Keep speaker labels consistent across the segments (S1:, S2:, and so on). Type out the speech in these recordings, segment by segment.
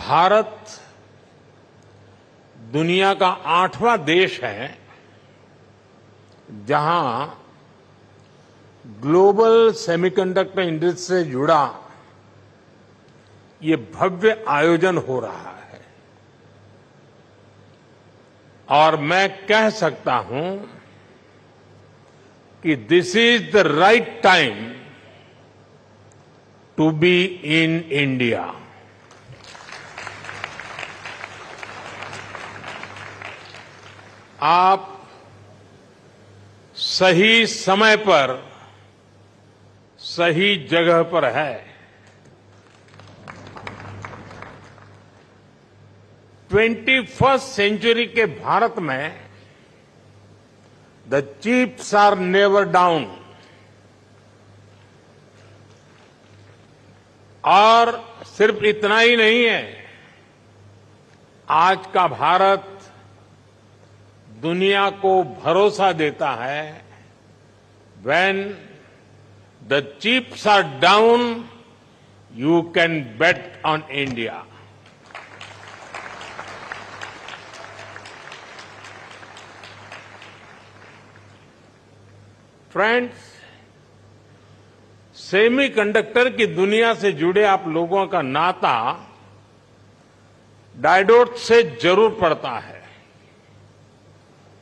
S1: भारत दुनिया का 8वां देश है जहां ग्लोबल सेमीकंडक्टर इंडस्ट्री से जुड़ा ये भव्य आयोजन हो रहा है और मैं कह सकता हूं कि this is the right time to be in India. आप सही समय पर सही जगह पर है। 21st सेंचुरी के भारत में the chips are never down और सिर्फ इतना ही नहीं है, आज का भारत दुनिया को भरोसा देता है when the chips are down you can bet on India। Friends, semiconductor की दुनिया से जुड़े आप लोगों का नाता डायोड से जरूर पड़ता है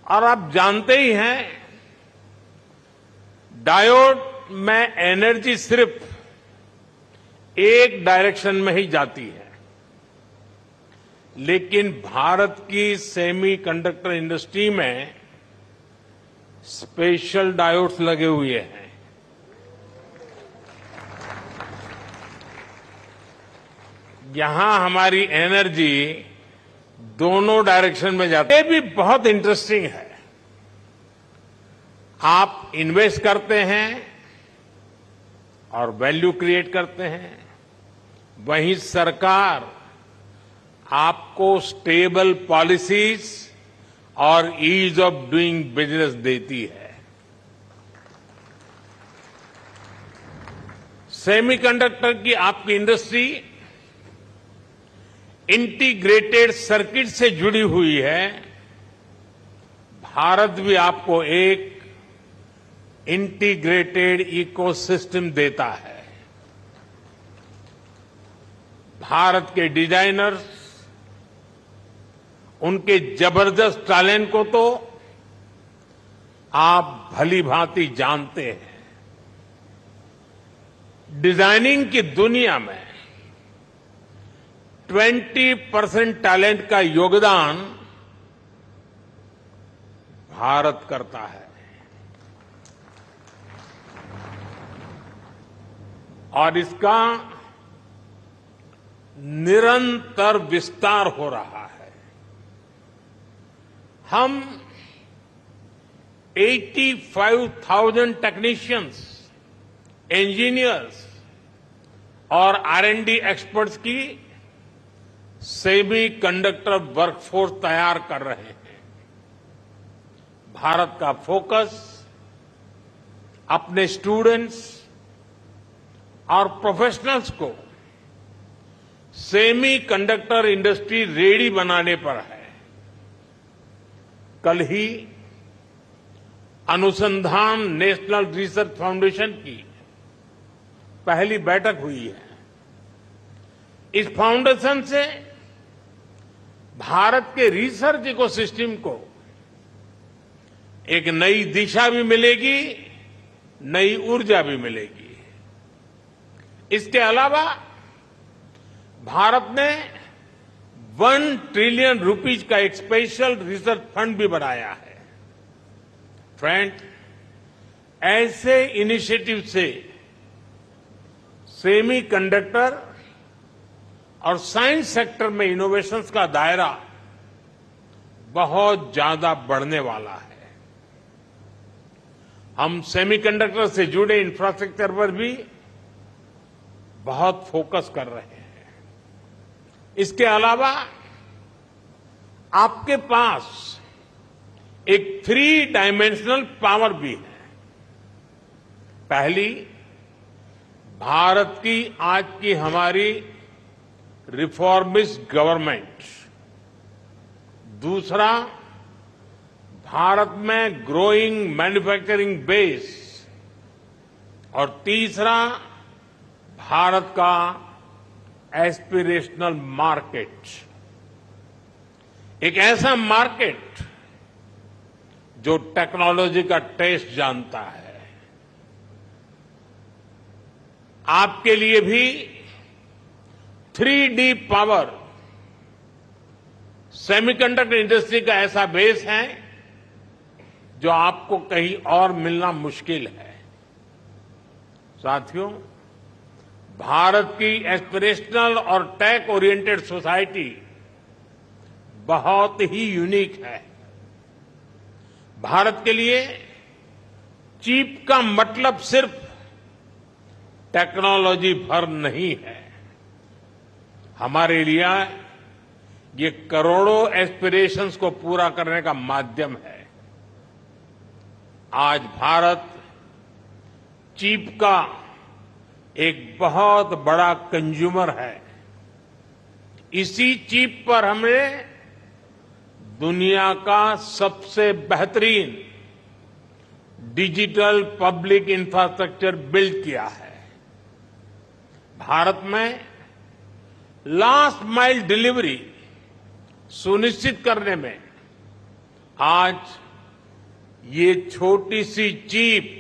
S1: और आप जानते ही हैं डायोड में एनर्जी सिर्फ एक डायरेक्शन में ही जाती है, लेकिन भारत की सेमीकंडक्टर इंडस्ट्री में स्पेशल डायोड्स लगे हुए हैं। यहां हमारी एनर्जी दोनों डायरेक्शन में जाती है। ये भी बहुत इंटरेस्टिंग है। आप इन्वेस्ट करते हैं और वैल्यू क्रिएट करते हैं, वहीं सरकार आपको स्टेबल पॉलिसीज और ईज ऑफ डूइंग बिजनेस देती है। सेमीकंडक्टर की आपकी इंडस्ट्री इंटीग्रेटेड सर्किट से जुड़ी हुई है। भारत भी आपको एक इंटीग्रेटेड इकोसिस्टम देता है। भारत के डिजाइनर्स, उनके जबरदस्त टैलेंट को तो आप भली भांति जानते हैं। डिजाइनिंग की दुनिया में 20% टैलेंट का योगदान भारत करता है और इसका निरंतर विस्तार हो रहा है। हम 85,000 टेक्नीशियंस, इंजीनियर्स और R&D एक्सपर्ट्स की सेमी कंडक्टर वर्कफोर्स तैयार कर रहे हैं। भारत का फोकस अपने स्टूडेंट्स और प्रोफेशनल्स को सेमी कंडक्टर इंडस्ट्री रेडी बनाने पर है। कल ही अनुसंधान नेशनल रिसर्च फाउंडेशन की पहली बैठक हुई है। इस फाउंडेशन से भारत के रिसर्च इकोसिस्टम को एक नई दिशा भी मिलेगी, नई ऊर्जा भी मिलेगी। इसके अलावा भारत ने 1 ट्रिलियन रुपीज का एक स्पेशल रिसर्च फंड भी बनाया है। फ्रेंड, ऐसे इनिशिएटिव से सेमी कंडक्टर और साइंस सेक्टर में इनोवेशंस का दायरा बहुत ज्यादा बढ़ने वाला है। हम सेमीकंडक्टर से जुड़े इंफ्रास्ट्रक्चर पर भी बहुत फोकस कर रहे हैं। इसके अलावा आपके पास एक 3 डायमेंशनल पावर भी है। पहली, भारत की आज की हमारी रिफॉर्मिस्ट गवर्नमेंट, दूसरा भारत में ग्रोइंग मैन्युफैक्चरिंग बेस और तीसरा भारत का एस्पिरेशनल मार्केट, एक ऐसा मार्केट जो टेक्नोलॉजी का टेस्ट जानता है। आपके लिए भी 3D पावर सेमीकंडक्टर इंडस्ट्री का ऐसा बेस है जो आपको कहीं और मिलना मुश्किल है। साथियों, भारत की एस्पिरेशनल और टेक ओरिएंटेड सोसाइटी बहुत ही यूनिक है। भारत के लिए चिप का मतलब सिर्फ टेक्नोलॉजी भर नहीं है। हमारे लिए ये करोड़ों एस्पिरेशंस को पूरा करने का माध्यम है। आज भारत चिप का एक बहुत बड़ा कंज्यूमर है। इसी चिप पर हमने दुनिया का सबसे बेहतरीन डिजिटल पब्लिक इंफ्रास्ट्रक्चर बिल्ड किया है। भारत में लास्ट माइल डिलीवरी सुनिश्चित करने में आज ये छोटी सी चिप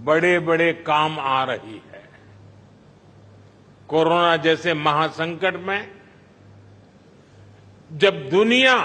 S1: बड़े बड़े काम आ रही है। कोरोना जैसे महासंकट में जब दुनिया